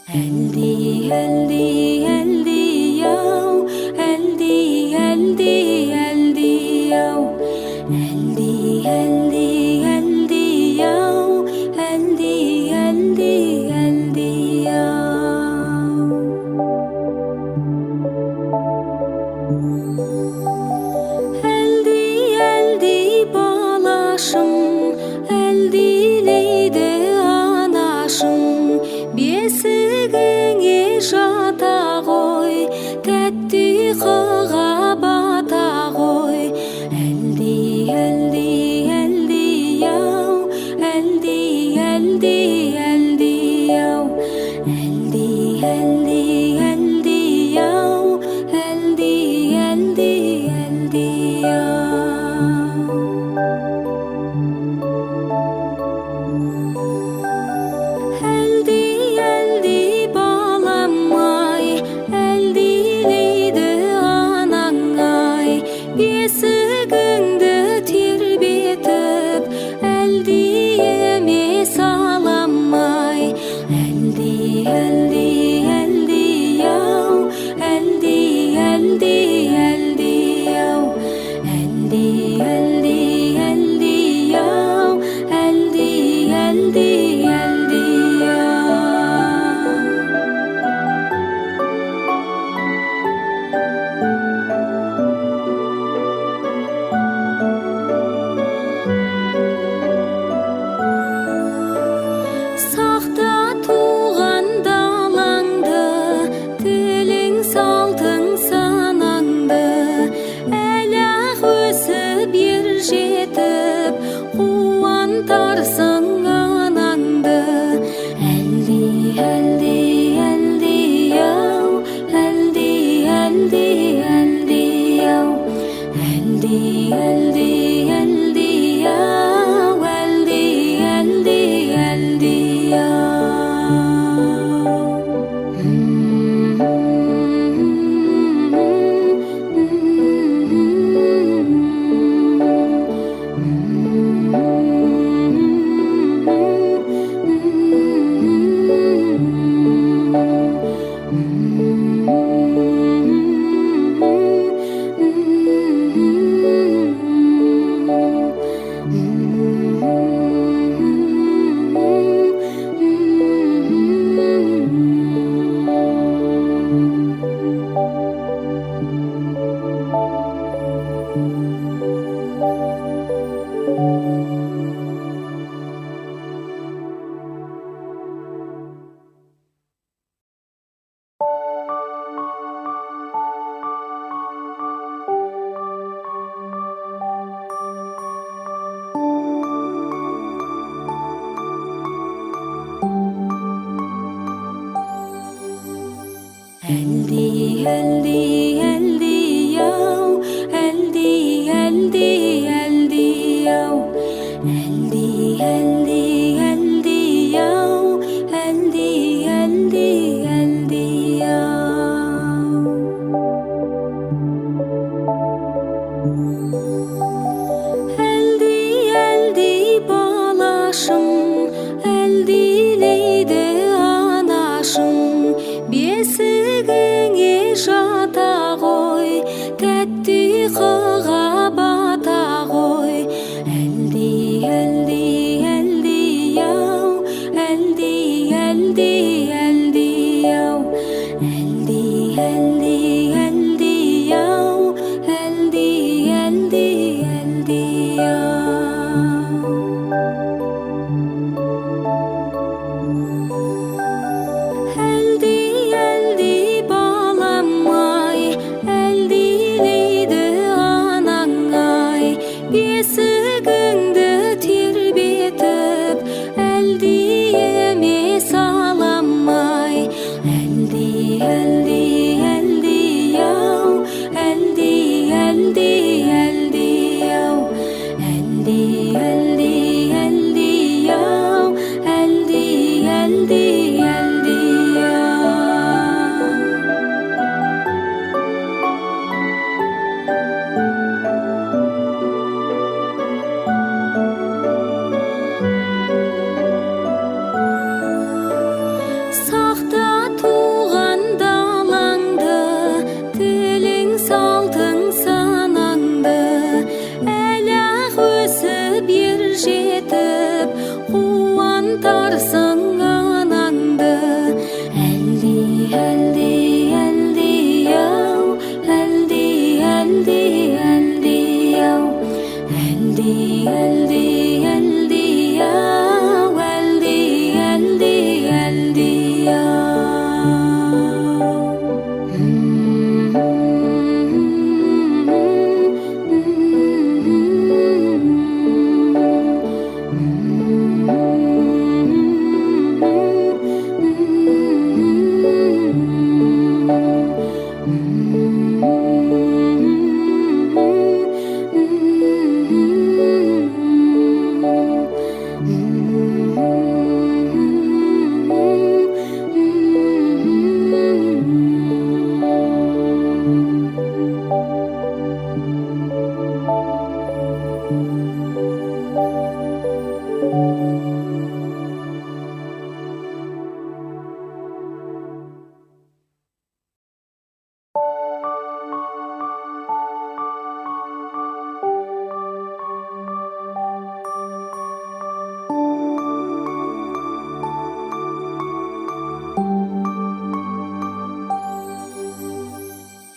Әлди, әлди, әлди, яу, әлди, әлди, әлди, яу, әлди, әлди, әлди, яу, әлди, әлди, әлди, яу. Әлди, әлди, балашым, әлдилейді анашым, бесігіңе жата ғой, тәтті қыға бата ғой. Әлди, әлди, әлди, яу, әлди, әлди, әлди, яу, әлди, әлди, әлди, яу, әлди, әлди, әлди, яу. Әлди, әлди, балам-ай, әлдилейді анаң-ай, бесігіңді тербетіп, әлдиеме салам-ай. Әлди, әлди, әлди, яу, әлди, әлди, әлди, яу, әлди, әлди, әлди, яу, әлди, әлди, әлди, яу. Сақта туған далаңды, тілің салтың санаңды, әлі-ақ өсіп ер жетіп, қуантарсың анаңды. Әлди, әлди, әлди, яу, әлди, әлди, әлди, яу, әлди, әлди, әлди, яу, әлди, әлди, әлди, яу. Әлди, әлди, әлди, яу, әлди, әлди, әлди, яу, әлди, әлди, әлди, яу, әлди, әлди, әлди, яу. Әлди, әлди, балашым, әлдилейді анашым, бесігіңе жата ғой.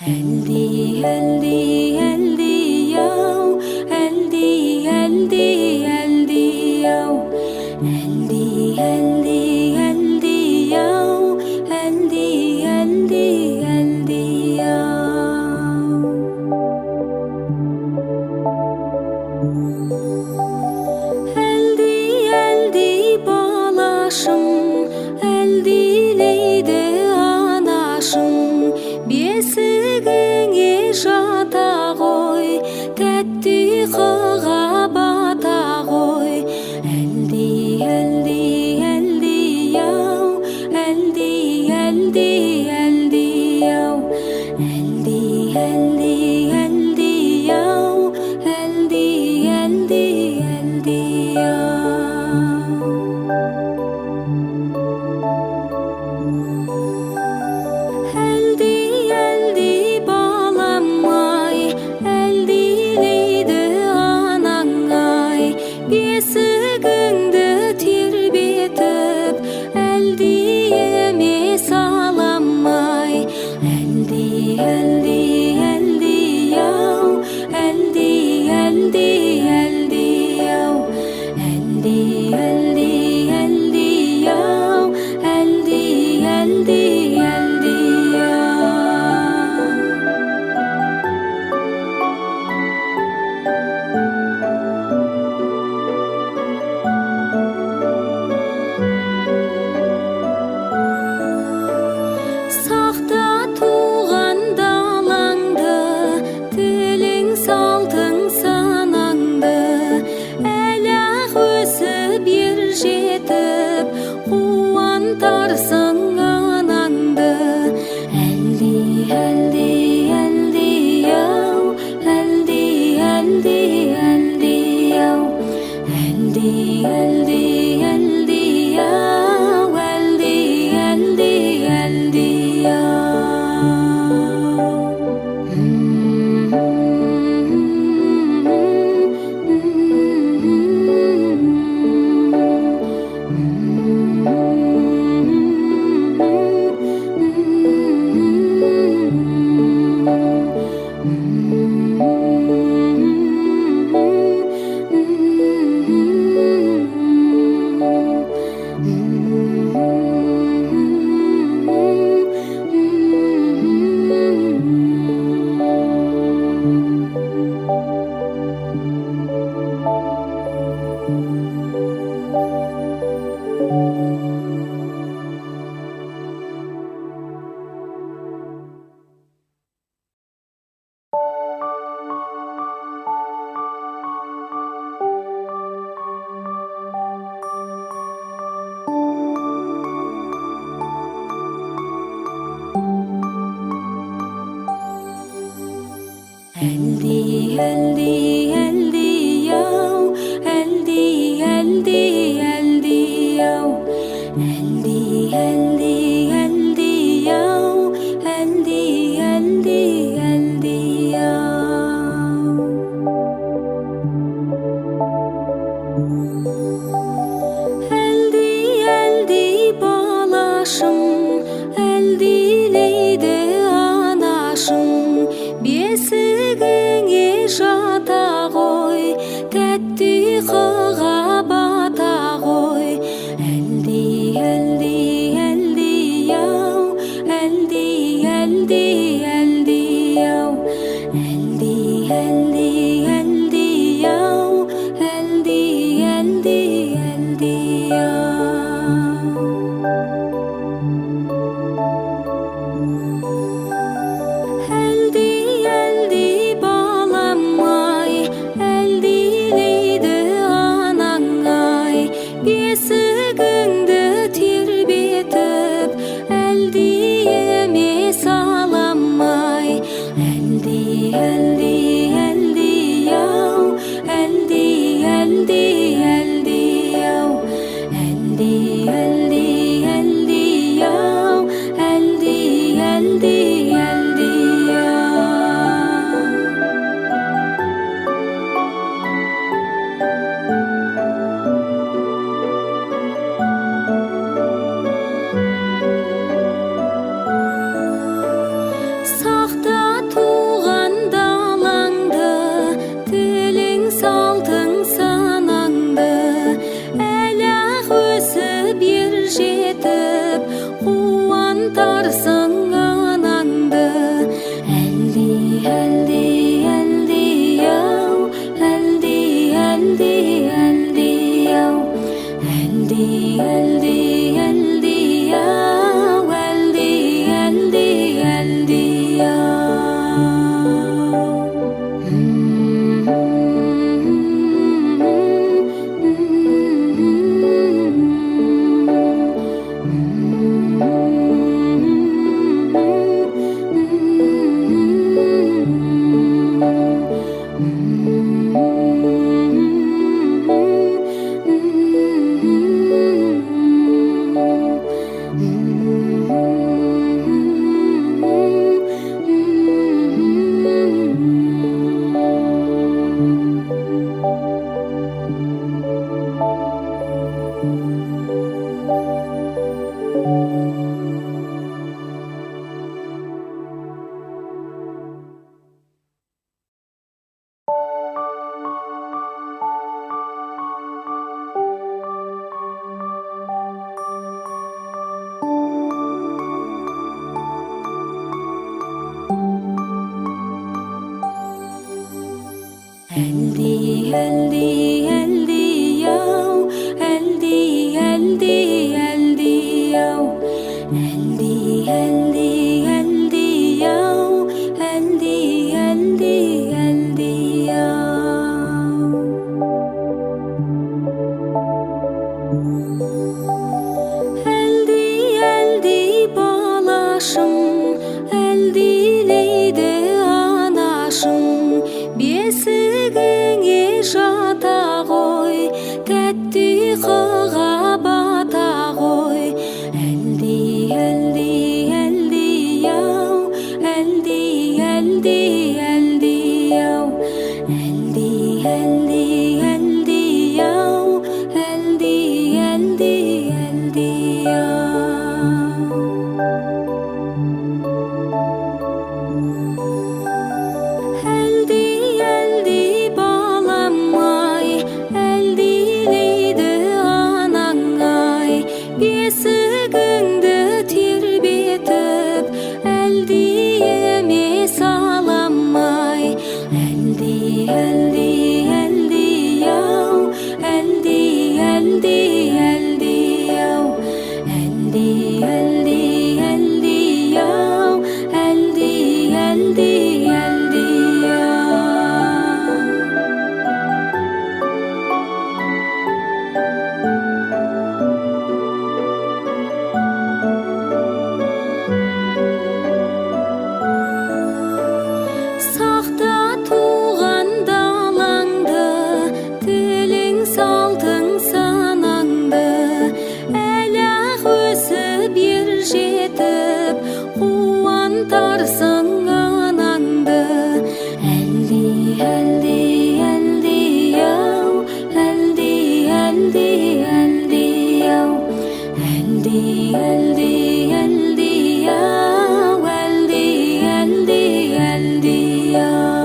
Eldi, eldi, eldi yav, eldi, eldi, eldi yav, eldi, eldi, eldi yav, eldi, eldi, eldi yav. Eldi, eldi balaşım, eldileydi anaşım, бесігіңе жата ғой, тәтті қыға бата ғой. Әлди, әлди, әлди яу, әлди, әлди, әлди яу, әлди, әлди, әлди яу, әлди, әлди, әлди яу. Бесігіңді тербетіп, әлдиеме саламай. Әлди, әлди, әлди яу, әлди, әлди, әлди яу, әлди, әлди, әлди яу, әлди, әлди, әлди яу. Сақта туған далаңды, тілің салтың санаңды, әлі-ақ өсіп ер жетіп, қуантарсың анаңды. Әлди, әлди, әлди яу, әлди, әлди, әлди яу, әлди, әлди, әлди яу, әлди, әлди, әлди яу. Әлди, әлди, әлди яу, әлди, әлди, әлди яу, әлди, әлди, әлди яу, әлди, әлди, әлди яу. Әлди, әлди балашым, әлдилейді анашым, бесігіңе жата Quantarsың anаңды. Әлди, әлди, әлди, ау. Әлди, әлди, әлди, ау. Әлди, әлди, әлди, ау. Әлди, әлди, әлди, ау. Әлди, әлди, әлди, ау. Әлди, әлди, әлди, ау. Әлди, әлди, әлди, ау. Әлди, әлди, әлди, ау. Әлди, әлди, балашым, әлдилейді анашым. Бесігіңе жата ғой, тәтті қыға бата ғой. Әлди, әлди, әлди, ау. Әлди, әлди, әлди, ау. Әлди, әлди, әлди, ау. Әлди, әлди, әлди, ау. Әлди, әлди, балам-ай, әлдилейді анаң-ай. Бесігіңді тербетіп, әлдиеме салам-ай. Әлди, әлди, әлди, ау. Әлди, әлди, әлди, ау. Әлди, әлди, әлди, ау. Әлди, әлди, әлди, ау. Сақта туған далаңды, тілің салтың санаңды. Әлі-ақ өсіп ер жетіп, қуантарсың анаңды. Әлди, әлди, әлди, ау. Әлди, әлди, әлди, ау. Әлди, әлди, әлди, ау. Әлди, әлди, әлди, ау.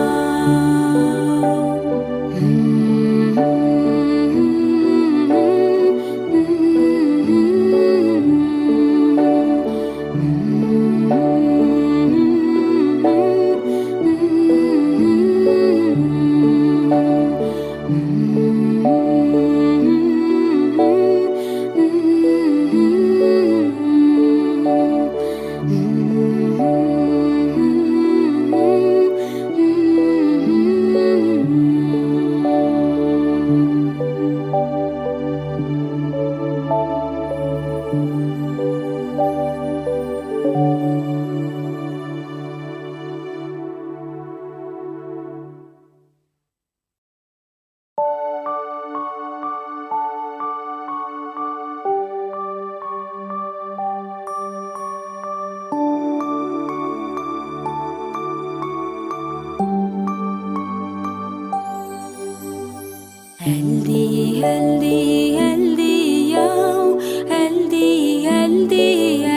Әлди, әлди, әлди, ау. Әлди, әлди,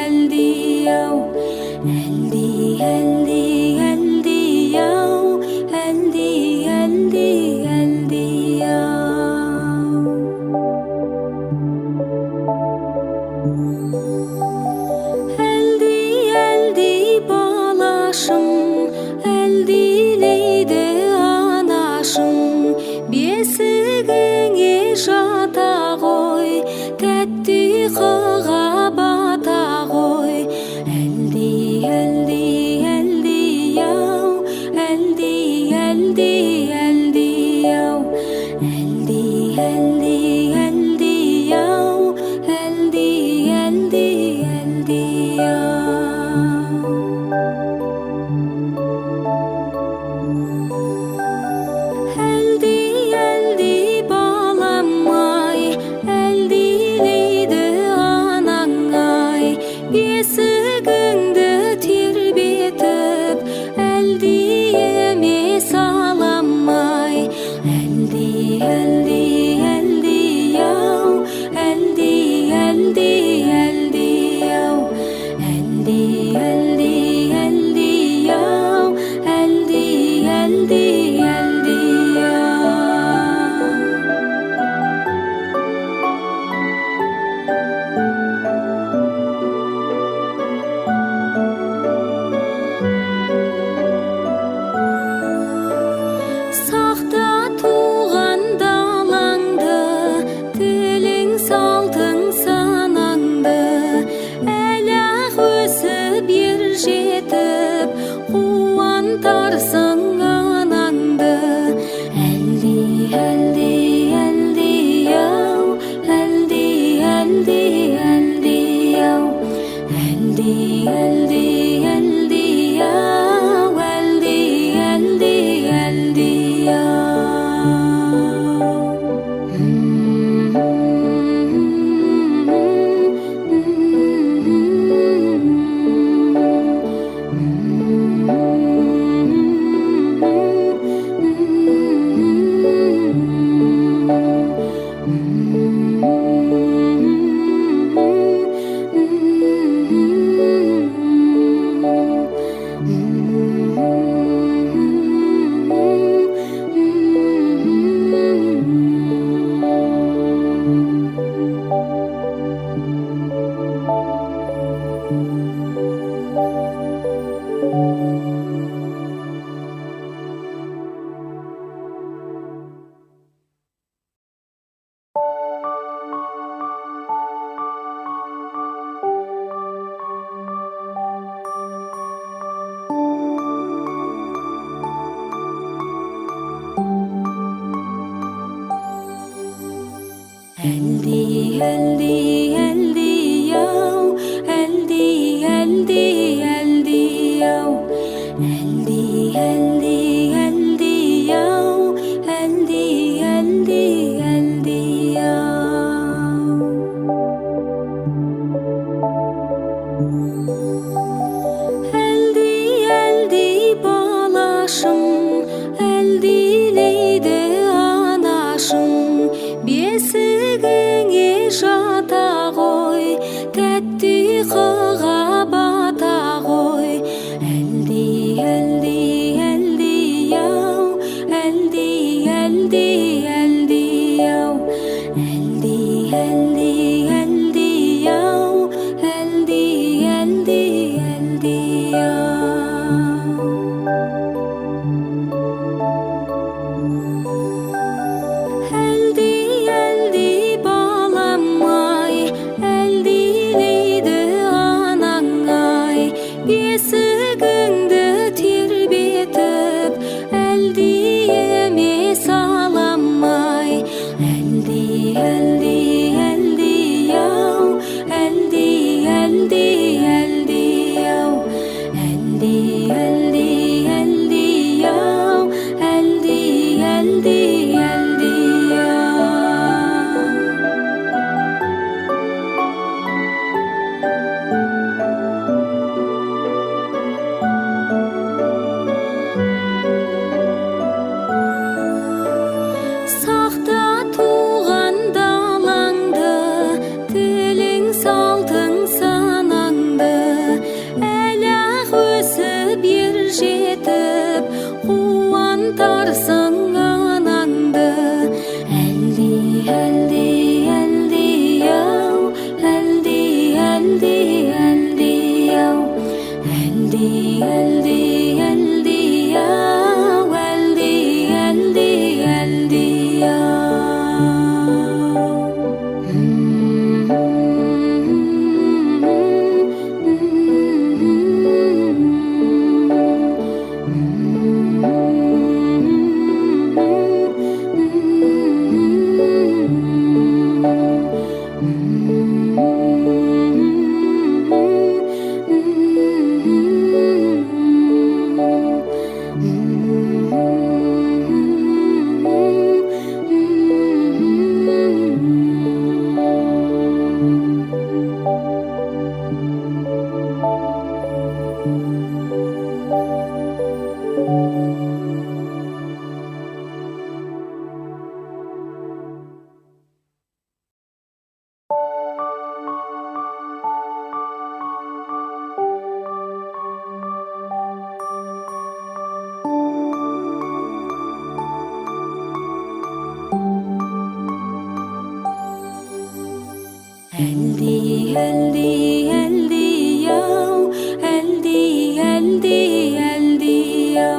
әлди, ау. Әлди, әлди, әлди, ау. Әлди, әлди, әлди, ау. Әлди, and Healthy, healthy, healthy, yo. Healthy, healthy, healthy, yo.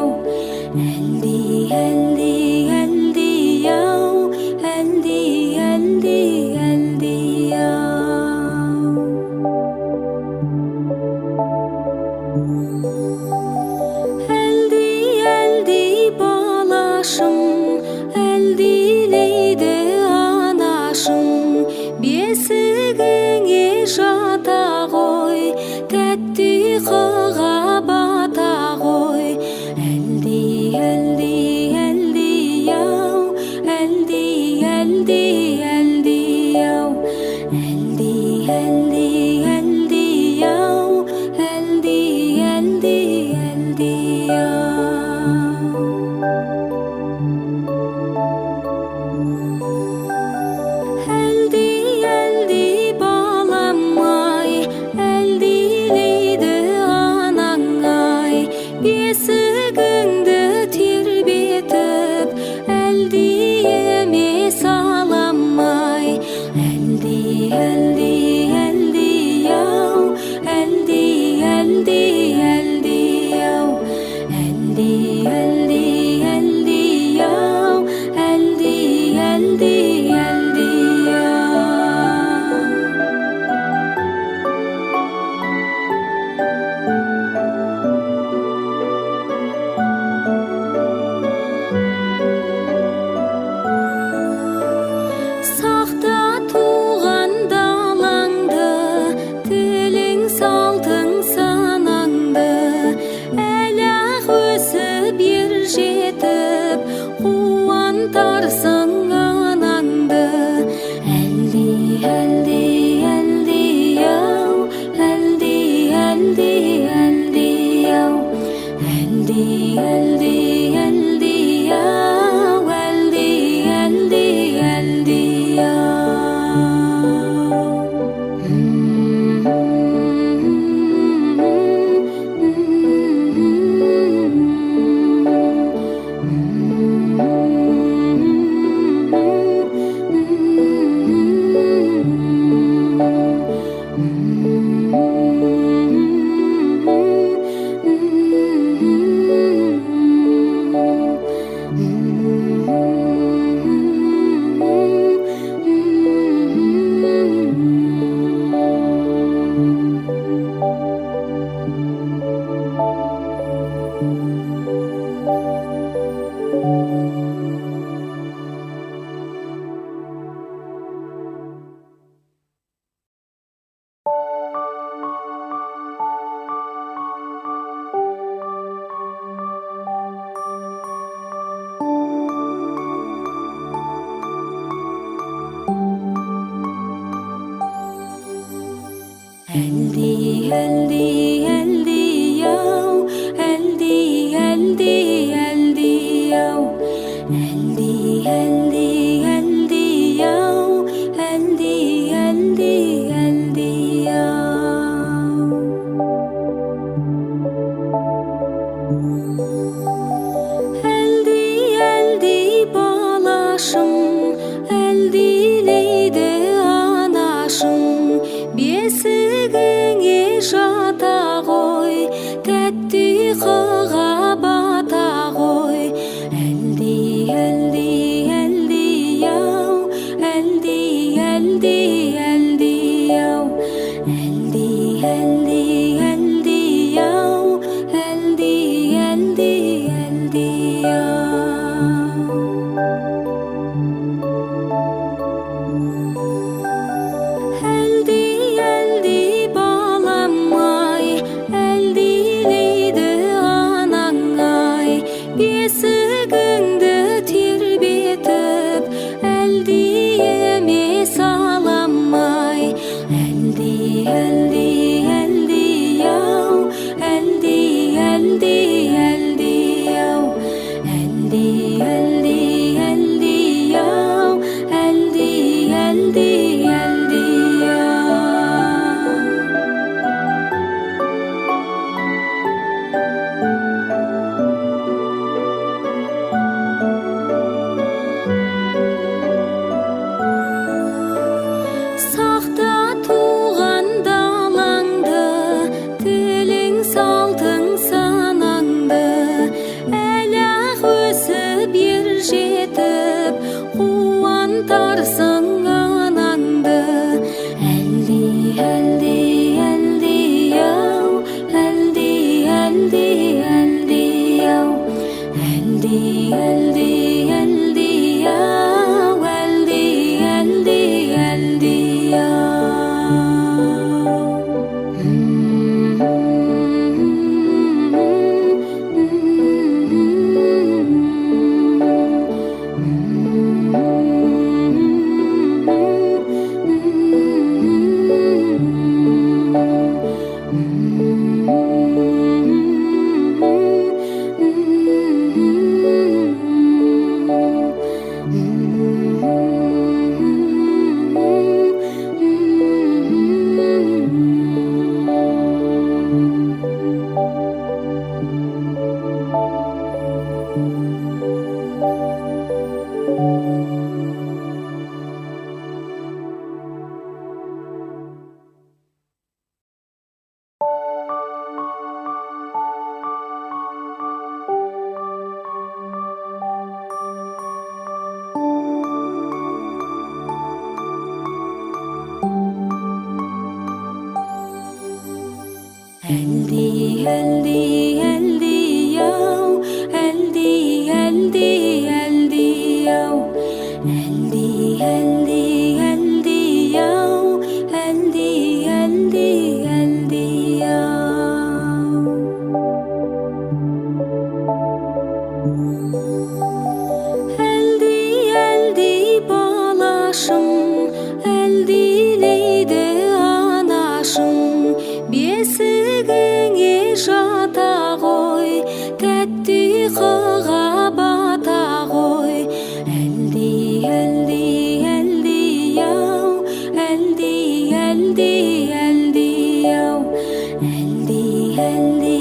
Healthy, healthy, healthy, yo. Healthy, healthy, healthy, yo. Healthy, healthy, balaşım. Healthy, anaşım. Бесігіңе жата ғой, тәтті қыға бата ғой. Әлди, әлди, әлди, яу, әлди, әлди, әлди, яу. Әлди, әлди, әлди, яу, әлди, әлди, әлди, яу. Бесігіңді тербетіп, әлдиеме саламай. Әлди, әлди, әлди, яу, әлди, әлди, әлди, яу. Әлди, әлди, әлди, яу, әлди, әлди, әлди, яу. Қуантарсың анаңды. Әлди, әлди, әлди, яу, әлди, әлди, әлди, яу. Әлди, әлди, әлди, яу, әлди, әлди, әлди, яу. Healthy, healthy, healthy, yo. Healthy, healthy, healthy, yo. Healthy, healthy, healthy, yo. Healthy, healthy, healthy, yo. Healthy, healthy, balaşım. Healthy, anaşım. Бесігіңе жата ғой, тәтті қыға бата ғой. Әлди, әлди, әлди, яу, әлди, әлди, әлди, яу. Әлди, әлди, әлди, яу, әлди, әлди, әлди, яу. Eldi, eldi, eldi yav, eldi, eldi, eldi yav, eldi, eldi, eldi yav, eldi, eldi, eldi yav. Eldi, eldi balaşım, eldi leydi anaşım, бесігіңе жата ғой, тәтті қыға бата ғой. Әлди, әлди, әлди яу, әлди, әлди, әлди яу, әлди, әлди,